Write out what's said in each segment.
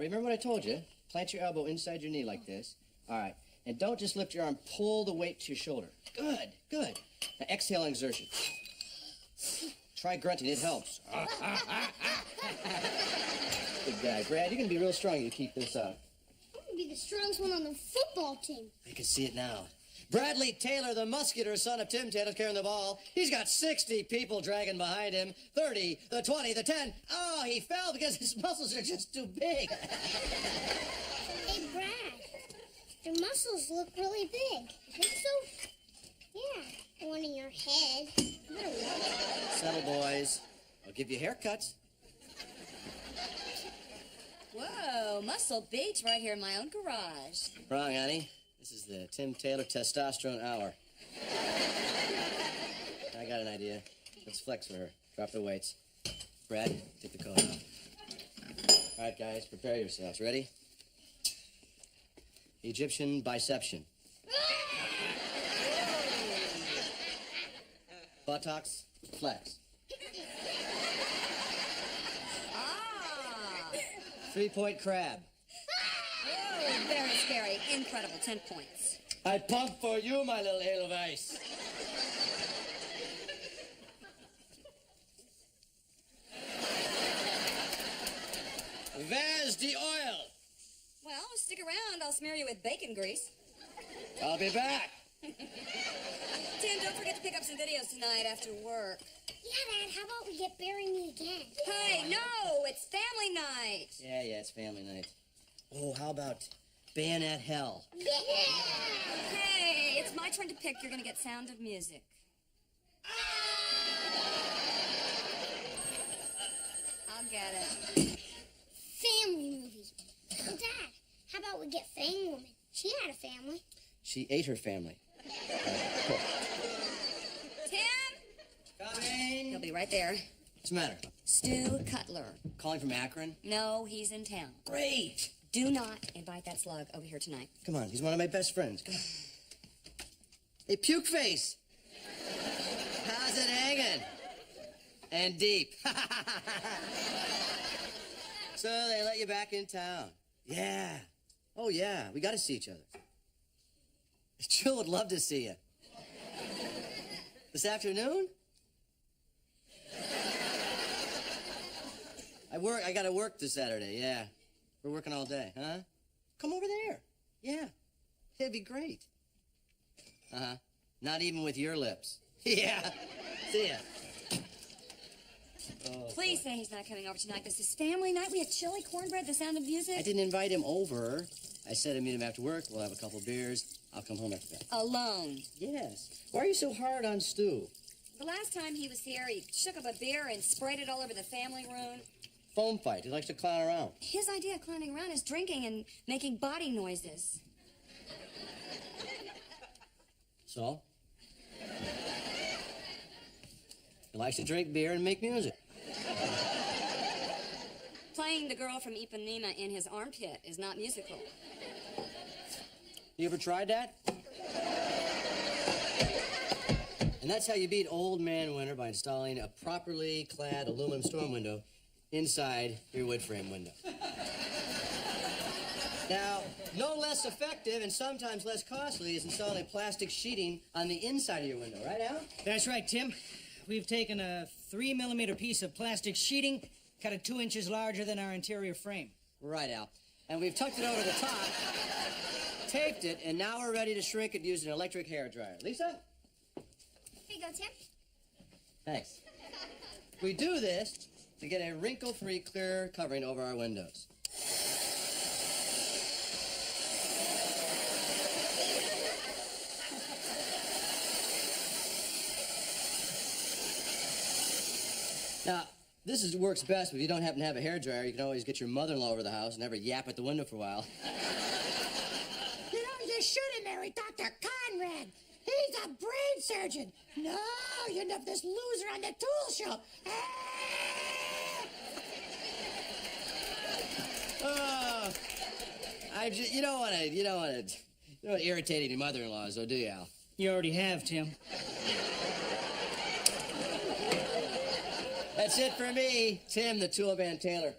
remember what I told you? Plant your elbow inside your knee like this. All right. And don't just lift your arm. Pull the weight to your shoulder. Good, good. Now exhale on exertion. Try grunting. It helps. Good guy. Brad, you're going to be real strong if you keep this up. I'm going to be the strongest one on the football team. I can see it now. Bradley Taylor, the muscular son of Tim Taylor, carrying the ball. He's got 60 people dragging behind him. 30, the 20, the 10. Oh, he fell because his muscles are just too big. Hey, Brad, your muscles look really big. You think so? Yeah, the one in your head. Settle, boys. I'll give you haircuts. Whoa, Muscle Beach right here in my own garage. Wrong, honey. This is the Tim Taylor Testosterone Hour. I got an idea. Let's flex for her. Drop the weights. Brad, take the coat off. All right, guys, prepare yourselves. Ready? Egyptian biception. Buttocks, flex. Ah! 3-point crab. Oh, very scary. Incredible. 10 points. I pump for you, my little Edelweiss. Where's the oil? Well, stick around. I'll smear you with bacon grease. I'll be back. Tim, don't forget to pick up some videos tonight after work. Yeah, Dad, how about we get Bury Me Again? Hey, no, it's family night. Yeah, it's family night. Oh, how about Bayonet Hell? Yeah! Hey, it's my turn to pick. You're going to get Sound of Music. I'll get it. Family movie. Oh, Dad, how about we get Fang Woman? She had a family. She ate her family. Tim? Coming. He'll be right there. What's the matter? Stu Cutler. Calling from Akron? No, he's in town. Great. Do not invite that slug over here tonight. Come on, he's one of my best friends. Come on. Hey, Puke Face. How's it hanging? And deep. So they let you back in town. Yeah. Oh, yeah. We got to see each other. Jill would love to see you. This afternoon? I got to work this Saturday, yeah. We're working all day, huh? Come over there. Yeah. It'd be great. Uh-huh. Not even with your lips. Yeah. See ya. Oh, Please say he's not coming over tonight. This is family night. We have chili, cornbread, the Sound of Music. I didn't invite him over. I said I'd meet him after work. We'll have a couple beers. I'll come home after that. Alone. Yes. Why are you so hard on Stu? The last time he was here, he shook up a beer and sprayed it all over the family room. Phone fight. He likes to clown around. His idea of clowning around is drinking and making body noises. So? He likes to drink beer and make music. Playing the girl from Ipanema in his armpit is not musical. You ever tried that? And that's how you beat Old Man Winter, by installing a properly clad aluminum storm window inside your wood frame window. Now, no less effective and sometimes less costly is installing plastic sheeting on the inside of your window, right, Al? That's right, Tim. We've taken a 3-millimeter piece of plastic sheeting, cut it 2 inches larger than our interior frame. Right, Al. And we've tucked it over the top, taped it, and now we're ready to shrink it using an electric hairdryer. Lisa? Here you go, Tim. Thanks. We do this to get a wrinkle-free, clear covering over our windows. Now, this works best if you don't happen to have a hairdryer. You can always get your mother-in-law over the house and have her yap at the window for a while. You know, you should have married Dr. Conrad. He's a brain surgeon. No, you end up this loser on the tool show. Oh, you don't want to irritate any mother-in-laws, though, do you, Al? You already have, Tim. That's it for me, Tim the Tool Man Taylor.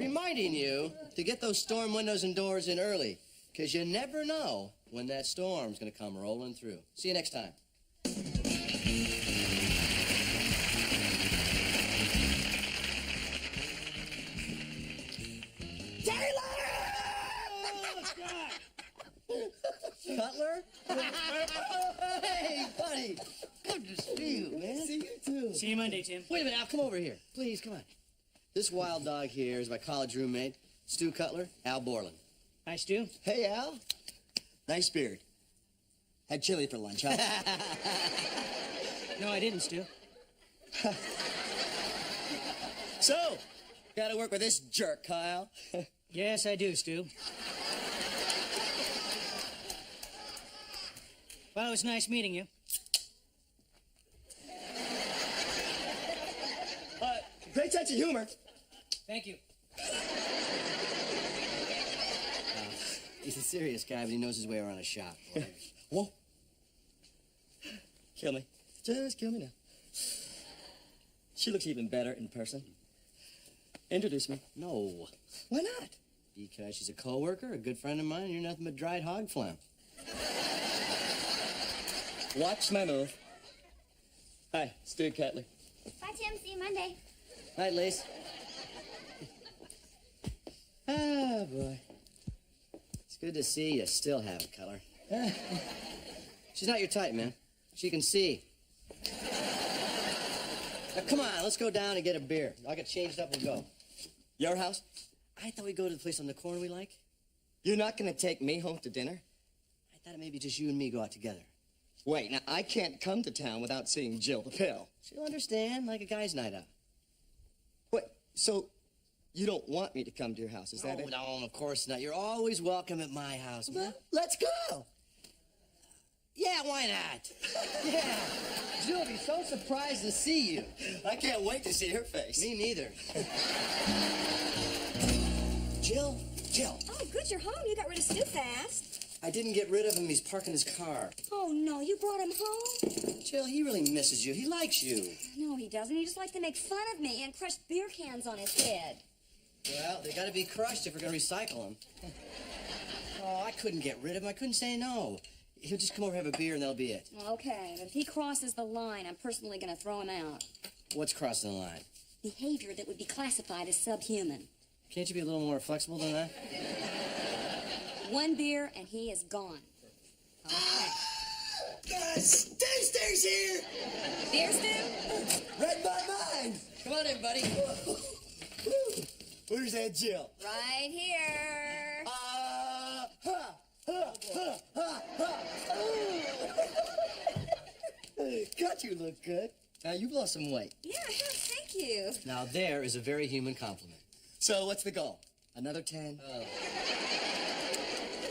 reminding you to get those storm windows and doors in early, because you never know when that storm's going to come rolling through. See you next time. Cutler? Hey, buddy. Good to see you, man. See you too. See you Monday, Tim. Wait a minute, Al, come over here. Please, come on. This wild dog here is my college roommate, Stu Cutler, Al Borland. Hi, Stu. Hey, Al. Nice beard. Had chili for lunch, huh? No, I didn't, Stu. So, gotta work with this jerk, Kyle. Yes, I do, Stu. Well, it was nice meeting you. Great sense of humor. Thank you. He's a serious guy, but he knows his way around a shop. Whoa. Kill me. Just kill me now. She looks even better in person. Introduce me. No, Why not? because she's a coworker, a good friend of mine, and you're nothing but dried hog phlegm. Watch my move. Hi, Stu Cutler. Bye, Tim. See you Monday. Night, Lise. Ah, boy. It's good to see you still have it, Cutler. She's not your type, man. She can see. Now, come on, let's go down and get a beer. I'll get changed up and go. Your house? I thought we'd go to the place on the corner we like. You're not gonna take me home to dinner? I thought maybe just you and me go out together. Wait, now I can't come to town without seeing Jill the Pill. She'll understand, like a guy's night out. Wait, so you don't want me to come to your house, is that it? No, of course not. You're always welcome at my house, man. Well, let's go. Yeah, why not? Yeah. Jill'll be so surprised to see you. I can't wait to see her face. Me neither. Jill? Oh, good, you're home. You got rid of Stu fast. I didn't get rid of him. He's parking his car. Oh, no, you brought him home? Jill, he really misses you. He likes you. No, he doesn't. He just likes to make fun of me and crush beer cans on his head. Well, they gotta be crushed if we're gonna recycle them. Oh, I couldn't get rid of him. I couldn't say no. He'll just come over and have a beer and that'll be it. Okay, but if he crosses the line, I'm personally going to throw him out. What's crossing the line? Behavior that would be classified as subhuman. Can't you be a little more flexible than that? One beer and he is gone. Stay's here! Beer, Stu? Read my mind! Come on in, buddy. Where's that Jill? Right here. God, you look good. Now, you've lost some weight. Yeah, I have. Thank you. Now, there is a very human compliment. So, what's the goal? Another 10? Oh.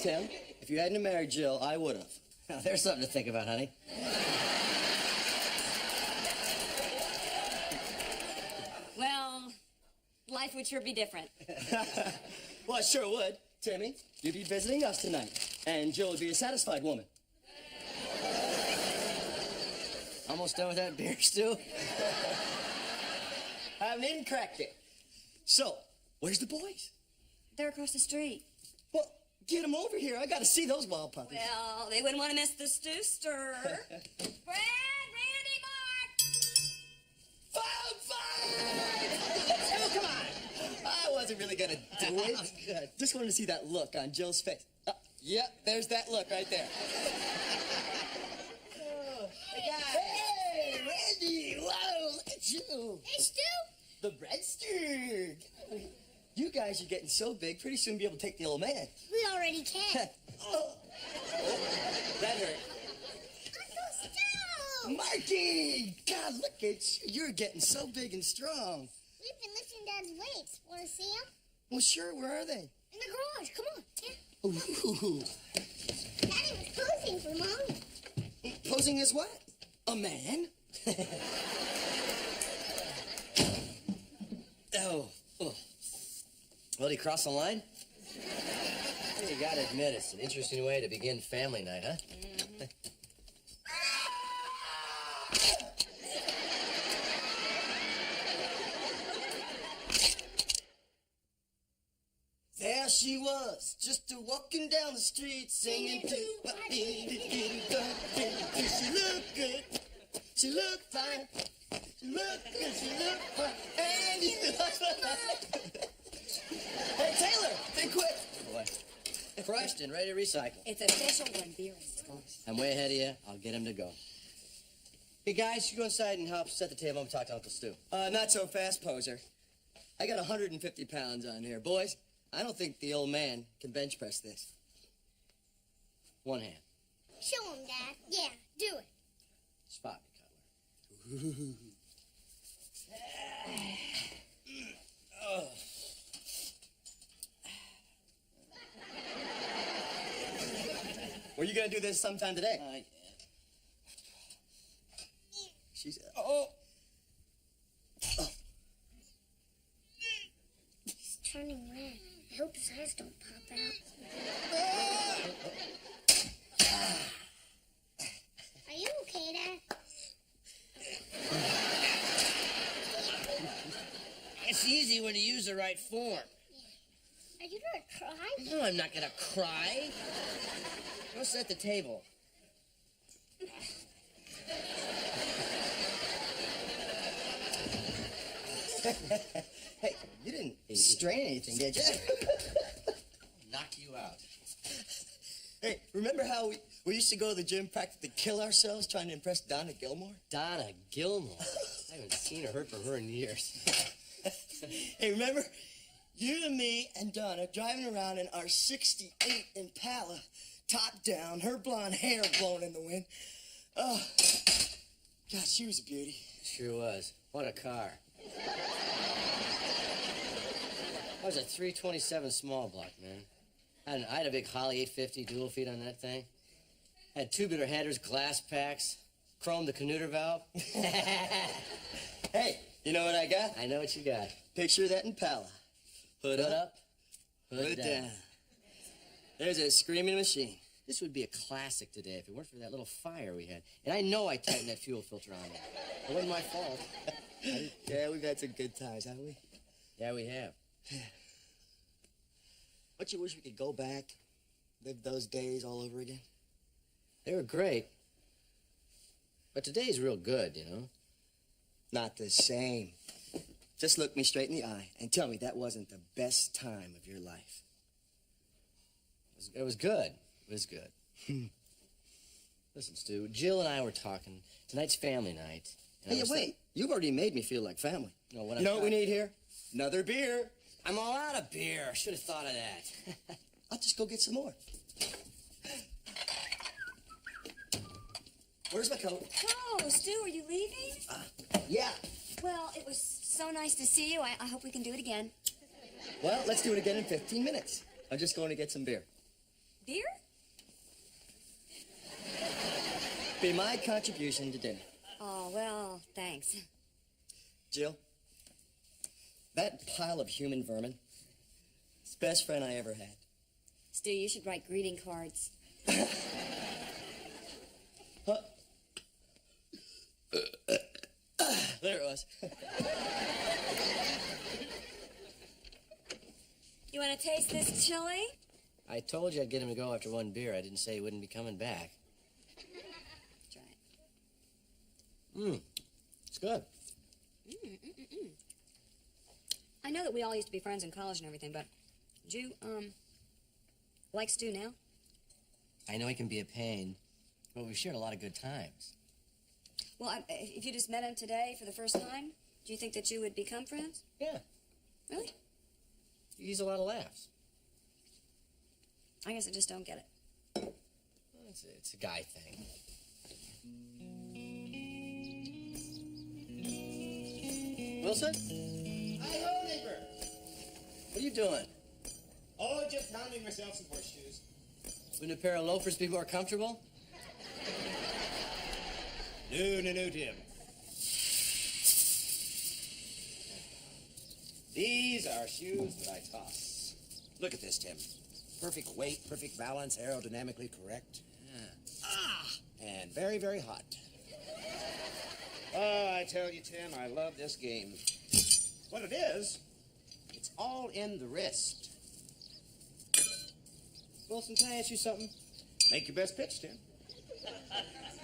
Tim, if you hadn't married Jill, I would have. Now, there's something to think about, honey. Well, life would sure be different. Well, it sure would. Timmy, you'd be visiting us tonight, and Jill would be a satisfied woman. Almost done with that beer, Stu? Haven't even cracked it. So, where's the boys? They're across the street. Well, get them over here. I gotta see those wild puppies. Well, they wouldn't want to miss the stew stir. Brad, Randy, Mark! Fine! Oh, come on! I wasn't really gonna do it. Good. Just wanted to see that look on Jill's face. Yep, there's that look right there. Hey, Randy! Whoa, look at you! Hey, Stu. The breadstick! You guys are getting so big, pretty soon be able to take the old man. We already can. Oh, that hurt. Uncle Stu. Marky! God, look at you. You're getting so big and strong. We've been lifting Dad's weights. Want to see him? Well, sure, where are they? In the garage. Come on. Yeah. Ooh. Daddy was posing for Mom. Posing as what? A man? Oh. Well, did he cross the line? You gotta admit, it's an interesting way to begin family night, huh? she was, just walking down the street singing She looked good, she looked fine, she looked good, she looked fine, and you Hey, Taylor, think quick. What? Crushed and ready to recycle. It's official when beer is closed. I'm way ahead of you. I'll get him to go. Hey, guys, you go inside and help set the table. I'm gonna talk to Uncle Stu. Not so fast, poser. I got 150 pounds on here. Boys, I don't think the old man can bench press this. One hand. Show him, Dad. Yeah, do it. Spot me, Cutler. Were you gonna do this sometime today? Yeah. She's... He's turning red. I hope his eyes don't pop out. Are you okay, Dad? It's easy when you use the right form. Are you gonna cry? No, I'm not gonna cry. Go set the table. Hey, you didn't strain anything, did you? Knock you out. Hey, remember how we used to go to the gym practically kill ourselves trying to impress Donna Gilmore? Donna Gilmore? I haven't seen or heard from her in years. Hey, remember? You and me and Donna driving around in our 68 Impala, top down, her blonde hair blowing in the wind. Oh, God, she was a beauty. Sure was. What a car. That was a 327 small block, man. I had a big Holly 850 dual feed on that thing. Had tubular headers, glass packs, chromed the Canuter valve. Hey, you know what I got? I know what you got. Picture of that Impala. Hood up, hood down. There's a screaming machine. This would be a classic today if it weren't for that little fire we had. And I know I tightened that fuel filter on there. It wasn't my fault. Yeah, we've had some good times, haven't we? Yeah, we have. Don't you wish we could go back, live those days all over again? They were great. But today's real good, you know? Not the same. Just look me straight in the eye and tell me that wasn't the best time of your life. It was good. It was good. Listen, Stu, Jill and I were talking. Tonight's family night. Hey, wait. You've already made me feel like family. No, you know what we need here? Another beer. I'm all out of beer. Should have thought of that. I'll just go get some more. Where's my coat? Oh, Stu, are you leaving? Yeah. Well, it was so nice to see you. I hope we can do it again. Well, let's do it again in 15 minutes. I'm just going to get some beer. Beer? Be my contribution to dinner. Oh, well, thanks. Jill, that pile of human vermin, it's the best friend I ever had. Stu, you should write greeting cards. Huh? There it was. You want to taste this chili? I told you I'd get him to go after one beer. I didn't say he wouldn't be coming back. Try it. It's good. I know that we all used to be friends in college and everything, but do you, like Stu now? I know he can be a pain, but we've shared a lot of good times. Well, if you just met him today for the first time, do you think that you would become friends? Yeah. Really? He's a lot of laughs. I guess I just don't get it. Well, it's a guy thing. Wilson? Hi-ho, neighbor. What are you doing? Oh, just pounding myself some horseshoes. Wouldn't a pair of loafers be more comfortable? No, Tim. These are shoes that I toss. Look at this, Tim. Perfect weight, perfect balance, aerodynamically correct. Yeah. And very, very hot. Oh, I tell you, Tim, I love this game. What it is, it's all in the wrist. Wilson, can I ask you something? Make your best pitch, Tim.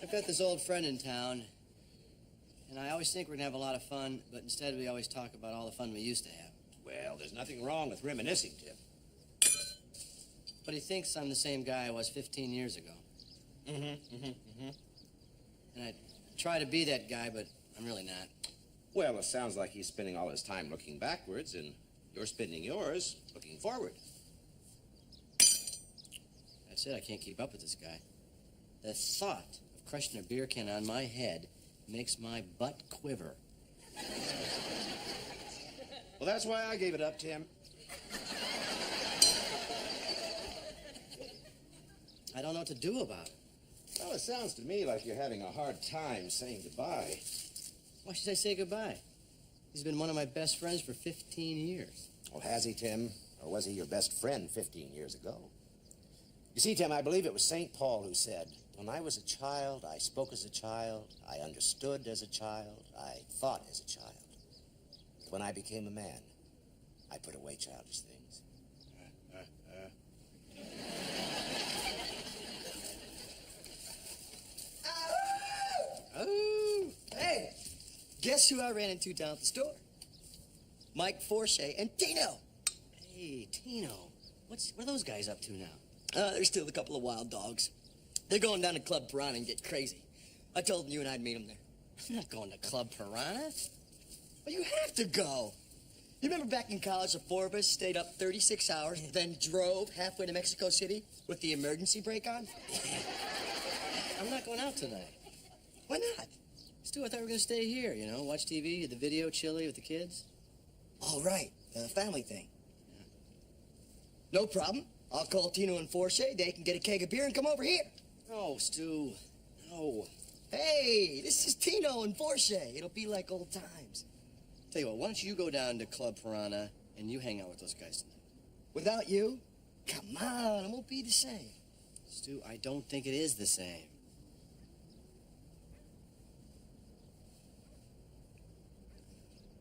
I've got this old friend in town, and I always think we're gonna have a lot of fun, but instead we always talk about all the fun we used to have. Well, there's nothing wrong with reminiscing, Tim. But he thinks I'm the same guy I was 15 years ago. And I try to be that guy, but I'm really not. Well, it sounds like he's spending all his time looking backwards, and you're spending yours looking forward. That's it, I can't keep up with this guy. The thought of crushing a beer can on my head makes my butt quiver. Well, that's why I gave it up, Tim. I don't know what to do about it. Well, it sounds to me like you're having a hard time saying goodbye. Why should I say goodbye? He's been one of my best friends for 15 years. Well, has he, Tim? Or was he your best friend 15 years ago? You see, Tim, I believe it was St. Paul who said, when I was a child, I spoke as a child, I understood as a child, I thought as a child. But when I became a man, I put away childish things. Oh, hey, guess who I ran into down at the store? Mike Forshey and Tino. Hey, Tino, what are those guys up to now? They're still a couple of wild dogs. They're going down to Club Piranha and get crazy. I told them you and I'd meet them there. I'm not going to Club Piranha. Well, you have to go. You remember back in college, the four of us stayed up 36 hours, then drove halfway to Mexico City with the emergency brake on? I'm not going out tonight. Why not? Stu, I thought we were going to stay here, you know, watch TV, the video, chilly with the kids. All right, the family thing. Yeah. No problem. I'll call Tino and Forshey. They can get a keg of beer and come over here. No, Stu, no. Hey, this is Tino and Forshey. It'll be like old times. Tell you what, why don't you go down to Club Piranha and you hang out with those guys tonight? Without you? Come on, it won't be the same. Stu, I don't think it is the same.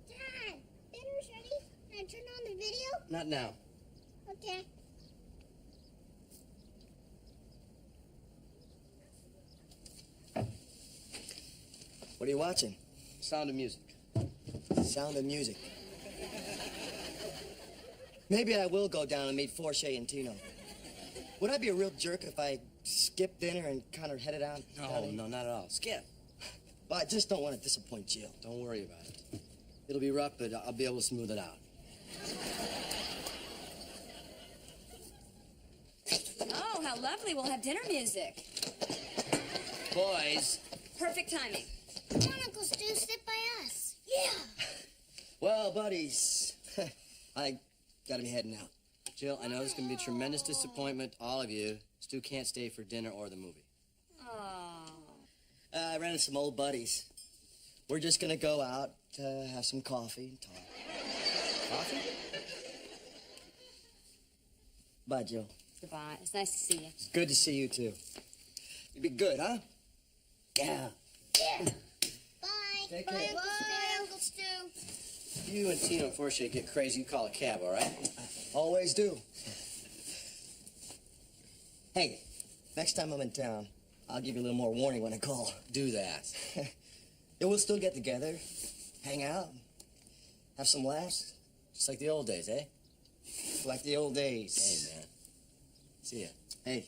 Dad, dinner's ready. Can I turn on the video? Not now. Okay. What are you watching? Sound of Music. Sound of Music. Maybe I will go down and meet Forshey and Tino. Would I be a real jerk if I skipped dinner and kind of headed out? No, not at all. Skip. Well, I just don't want to disappoint Jill. Don't worry about it. It'll be rough, but I'll be able to smooth it out. Oh, how lovely. We'll have dinner music. Boys. Perfect timing. Come on, Uncle Stu, sit by us. Yeah. Well, buddies, I gotta be heading out. Jill, I know this is going to be a tremendous disappointment to all of you. Stu can't stay for dinner or the movie. Oh. I ran into some old buddies. We're just gonna go out to have some coffee and talk. Coffee? Bye, Jill. Goodbye. It's nice to see you. It's good to see you, too. You'd be good, huh? Yeah. Yeah. Bye. Take Bye, care. Uncle Stu. You and Tino and Forshey get crazy, you call a cab, all right? Always do. Hey, next time I'm in town, I'll give you a little more warning when I call. Do that. Yeah, we'll still get together, hang out, have some laughs. Just like the old days, eh? Like the old days. Hey, man. See ya. Hey,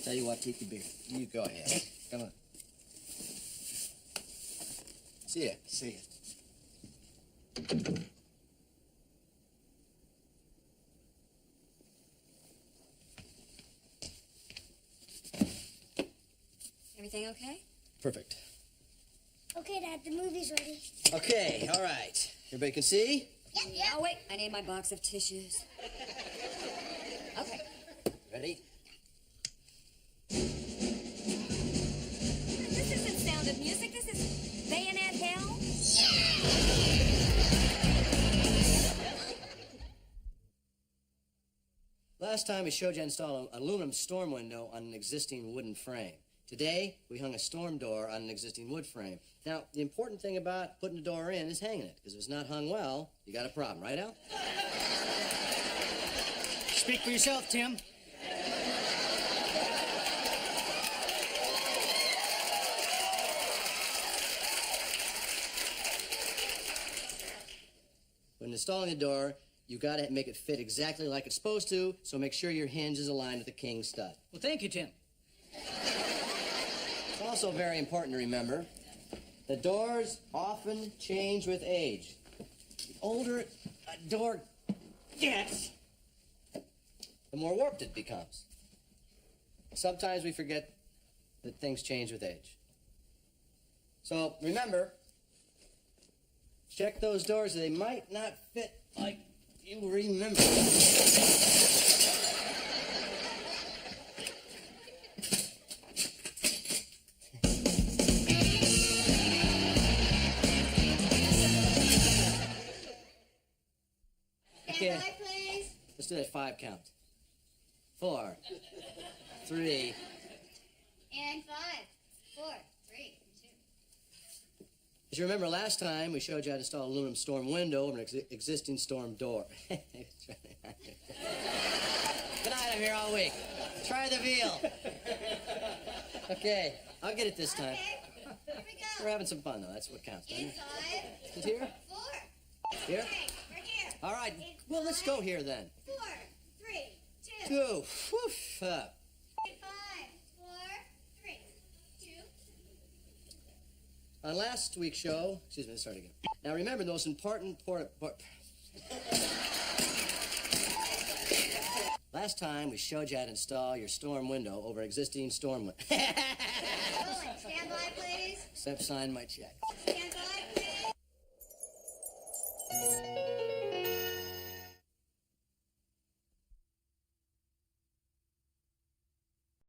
tell you what, take the beer. You go ahead. Come on. See ya. See ya. Everything okay? Perfect. Okay, Dad, the movie's ready. Okay, all right. Everybody can see? Yep. Oh, wait. I need my box of tissues. Okay. Ready? This isn't Sound of Music. This is Bayonet Hell. Last time we showed you how to install an aluminum storm window on an existing wooden frame. Today, we hung a storm door on an existing wood frame. Now, the important thing about putting the door in is hanging it, because if it's not hung well, you got a problem, right, Al? Speak for yourself, Tim. installing the door, you got to make it fit exactly like it's supposed to, so make sure your hinge is aligned with the king stud. Well, thank you, Tim. It's also very important to remember that doors often change with age. The older a door gets, the more warped it becomes. Sometimes we forget that things change with age. So remember, check those doors. They might not fit like you remember. Okay, please. let's do that 5 count. 4, 3. And 5, 4, 3, 2. As you remember last time, we showed you how to install an aluminum storm window over an existing storm door. Good night, I'm here all week. Try the veal. Okay, I'll get it this time. Okay, here we go. We're having some fun, though. That's what counts, doesn't In it? 5, Is it here? 4. Here? Okay, right here. All right, well, let's go here then. 4, 3, 2. 2, woof, up. 5, 4, 3, 2. On last week's show, excuse me, let's start again. Now remember, the most important last time we showed you how to install your storm window over existing storm window. Owen, stand by, please. Except sign my check. Stand by, please.